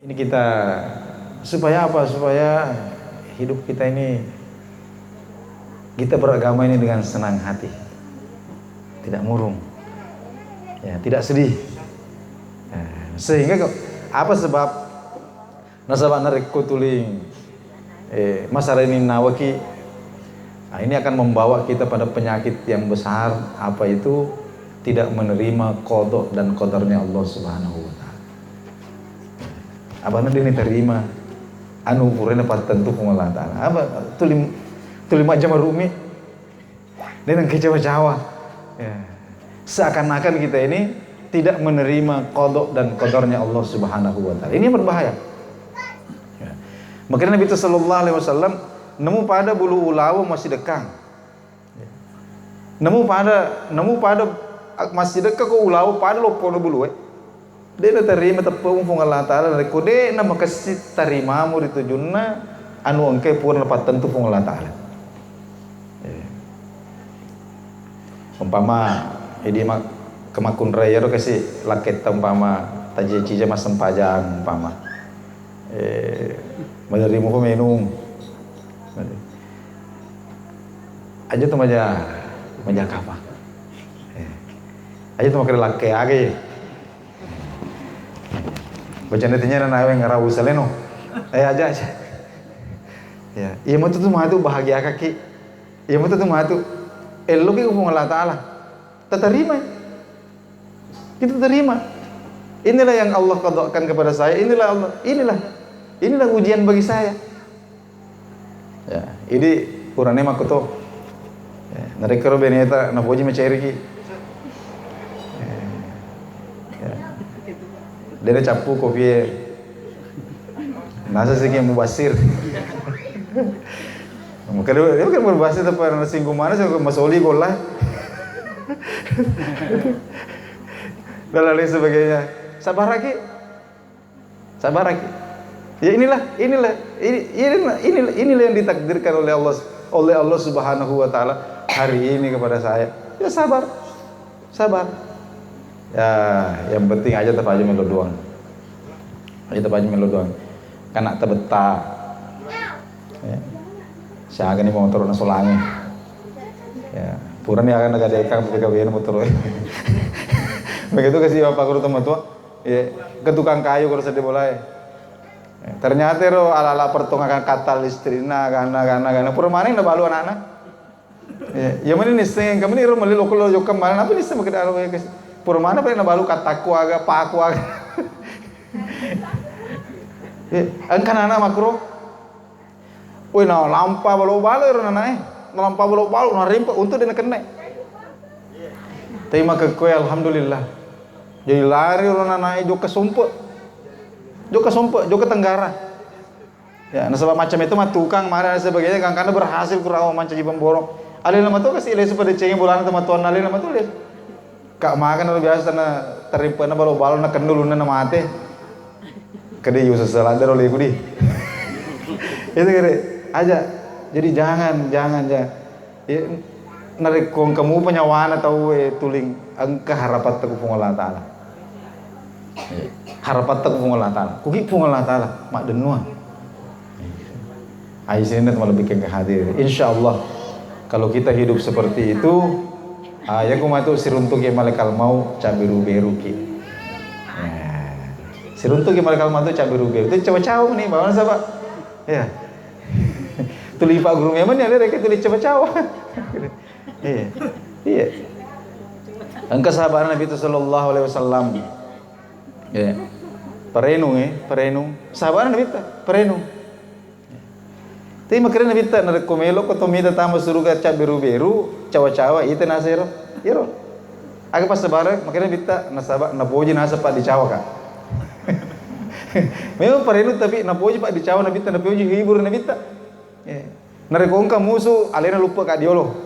Ini kita supaya apa? Supaya hidup kita ini, kita beragama ini dengan senang hati, tidak murung, ya, tidak sedih. Sehingga apa sebab nasabah nareko tuling masalah ini nawaki, nah, ini akan membawa kita pada penyakit yang besar, apa itu? Tidak menerima qada dan qadarnya Allah Subhanahu wa taala. Abana ini terima anu urena patentu ku Allah taala. Apa tulim aja marumi dan kecewa-cewa. Ya. Seakan-akan kita ini tidak menerima qada dan qadarnya Allah Subhanahu wa taala. Ini berbahaya. Ya. Makanya Nabi sallallahu alaihi wasallam nemu pada bulu ulawa masih dekang. Ya. Nemu pada masih dekat ko ulawa pada lopono bulu dia terima tepung fung Allah taala dari kode nama kasih terima mu ditujunna anu engke purna patentu fung Allah taala. Umpama ini mak kemakun raya ro kasih laket umpama taji cija mas sempajang umpama menerima ko minum aja tuh maja kapa aja tuh makai laket age bacaan tinya na yang ngarawu saleno aja ya iya mau tuh matu bahagia kaki iya mau tuh matu elo ki ku Allah taala terima kita terima inilah yang Allah qadakan kepada saya, inilah ujian bagi saya ya ini kurane makuto ya narekero beneta na poji mecairi ki dia capu kopi nasa sih yang mubasir makanya dia kan berbahasa tapi singgung mana sih masoli golah dan lain sebagainya sabar lagi ya inilah yang ditakdirkan oleh Allah Subhanahu wa taala hari ini kepada saya ya sabar ya yang penting aja tetap aja melo doang kanak tebeta ya siaga nih mau turun solangi ya puran ya akan agak dekang PKW motor begitu kasih bapak guru teman tua ya ke tukang kayu kalau sedih boleh ya, ternyata ro ala pertungakan kata listrina karena puran mana yang balu anak-anak ya mana nih seng kami nih ro meli lokal jokam mana apa nih seng begitu aro ya kasih purmana pa na balu kataku aga paku aga ang kanana makro uy na lampa balo ro nanae lampa balo na rimpa untuk dia kena terima ke kue alhamdulillah jadi lari ro nanae jo kesumpe jo tenggara ya nah sebab macam itu mah tukang marah dan sebagainya karena berhasil kurang manca jibam borong alih lama tu kasih ilai pada cengeng bulan teman tuan alih lama tu lihat kak makan luar biasa na terima na balo na kendul na mate kade yu sesalada oleh kudi itu kade aja jadi jangan ya narik kong kamu penyawana tahu tuling engkah harapat teku pung Allah taala harapat teku pung Allah taala kuki pung Allah taala mak denua ai sini malah bikin kehadir insyaallah kalau kita hidup seperti itu ya ku matu siruntuk ke malaikat mau cabiru-biru ki. Ya. Siruntuk ke malaikat mau cabiru-biru. Itu cawa-cawa nih, bawaan siapa? Ya. Tuli Pak Guru memang ya rek tuli cawa-cawa. Iya. Angka sahabat Nabi sallallahu alaihi wasallam. Ya. Perenung. Sahabat Nabi perenung. Tapi makanya Nabi tak nak komelo ko tomita tama suruga cabiru-biru cawa-cawa itu nasiro iro agak pas sebarang makanya Nabi tak nasaba naboji nasa pak dicawa kak memang parenu tapi naboji pak dicawa Nabi tak naboji hibur Nabi tak narekongka musuh alena lupa kak diolo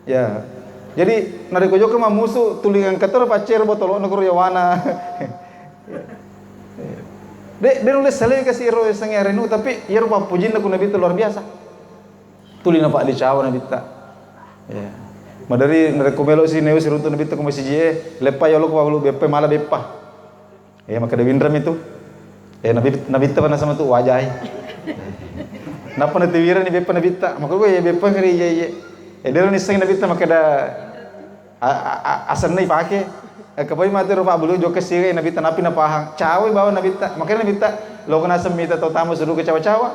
ya jadi narekojoka mah musuh tulingan kator pacer botolo nagro yawana dia nulis saleh kasih iro sange renu tapi iro pa pujin aku Nabi itu luar biasa. Tulina pak dicawa Nabi tak. Ya. Madari narekomelo si neu siruntu Nabi tak kumasi je lepa yolo ko balu bepe mala bepa. Ya maka dewindram itu. nabi ta pana sama tu wajai. Napa na tiwira ni bepa nabi ta. Maka gue ya bepa ngeri ye. Dia ni sing nabi ta maka da asan nai pake. Kapai mati rupa bulu jo kesire nabi ta napi na pahang. Cawe bawa nabi ta. Maka nabi ta lo kana semita tau tamu suruh ke cawa-cawa.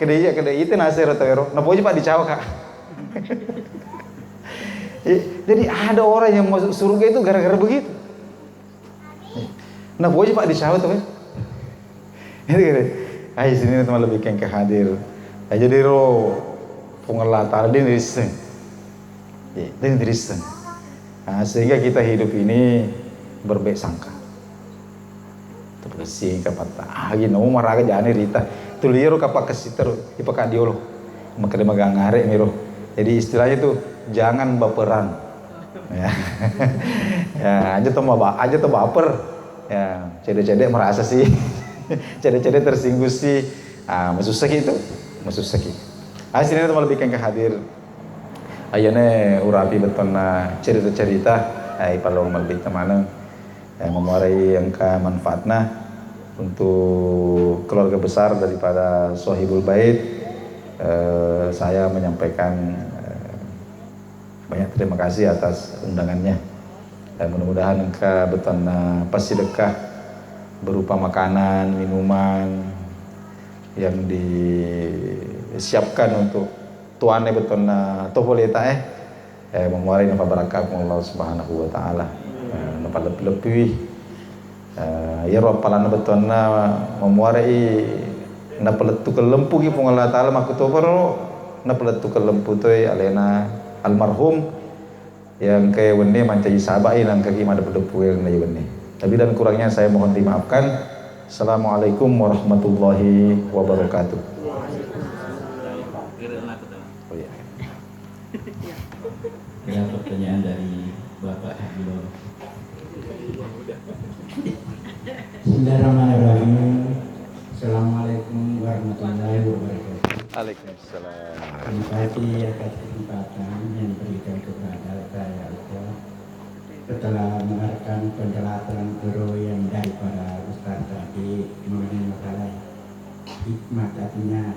Kedai itu nasi rotero. Napa aja Pak dicawa Kak. Jadi ada orang yang masuk surga itu gara-gara begitu. Nah, boleh Pak dicawa tuh kan? Ini gini. Ay sini teman lebih keng kehadir. Jadi pengelah tadi dirisen. Ini dirisen. Nah, sehingga kita hidup ini berbaik sangka. Terbersih kapata. Gini mau marah jane rita. Tuliru kapak kesiter ipakat diolo. Maka dia magang ngarek miro. Jadi istilahnya itu jangan baperan. Ya. Ya, aja tuh baper. Ya, cedek-cedek merasa sih. Cedek-cedek tersinggung sih. Masusah itu, masusah. Sini tuh lebih ke hadir. Ayane urapi beton cerita-cerita. Kalau lebih teman yang memuarai angka manfaatna untuk keluarga besar daripada Sohibul Bait. Saya menyampaikan banyak terima kasih atas undangannya. Dan mudah-mudahan engkau beton pasti sedekah berupa makanan, minuman yang disiapkan untuk tuane beton tofoleta memuarai napa barakat Allah Subhanahu wa taala. Napa lebih ya ropalan beton memuarai napa letu kelempu ki pung Allah taala makutopero napa letu kelempu toy alena almarhum yang ke wene mancai sabai nang kaki mada berdepu yang na wene. Tapi dan kurangnya saya mohon dimaafkan. Assalamualaikum warahmatullahi wabarakatuh. Oh ya. Ada pertanyaan dari Bapak Habibullah. Bismillahirrahmanirrahim. Assalamualaikum warahmatullahi wabarakatuh. Waalaikumsalam. Terima kasih atas kesempatan yang diberikan kepada saya setelah mendengarkan penjelasan guru yang daripada Ustaz tadi mengenai masalah hikmah artinya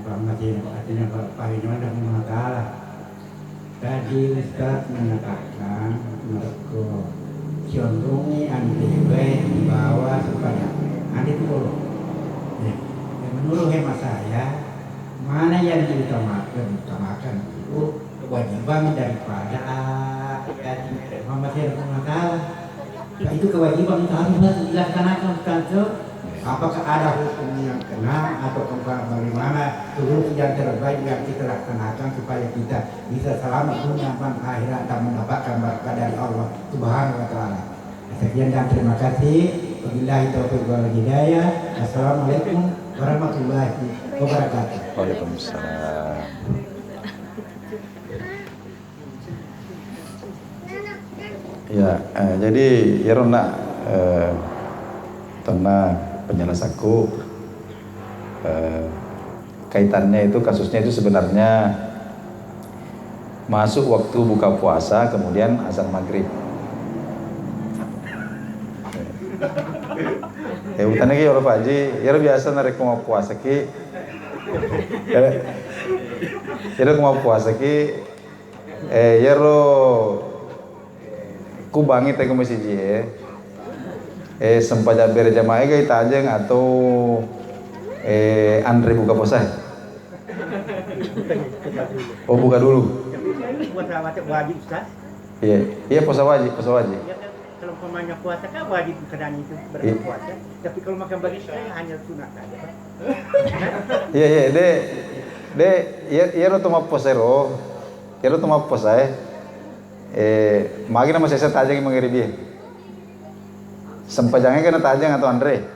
bagaimana masalah. Tadi Ustaz mengatakan mereka condongi andewe dibawa supaya andi dulu. Menurut hemat saya, mana yang diutamakan itu kewajiban daripada Muhammad SAW. Itu kewajiban itu harus dilaksanakan Ustaz. Apakah ada hukum yang kena atau bagaimana solusi yang terbaik yang kita laksanakan supaya kita bisa selamat dunia dan akhirat dan mendapatkan berkah dari Allah Subhanahu wa taala. Sekian dan terima kasih. Wabillahi taufiq wal hidayah. Assalamualaikum warahmatullahi wabarakatuh. Waalaikumsalam. Ya, jadi ya Rona tenang penjelasanku kaitannya itu kasusnya itu sebenarnya masuk waktu buka puasa kemudian azan maghrib. Utannya ki orang Pak Haji, ya biasa narek mau puasa ki. Ya mau puasa ki ya ku bangi teh masih sempat bere jamaah gay tajeng atau Andre buka puasa. Oh buka dulu. Puasa wajib Ustaz. Iya puasa wajib. Kalau pemainnya puasa kan wajib keadaan itu berpuasa. Tapi kalau makan bagi saya hanya sunat saja. Iya de ro toma posero. Ro toma posae. Magi nama saya tajeng mengiribi. Sempajangnya kena tajeng atau Andre?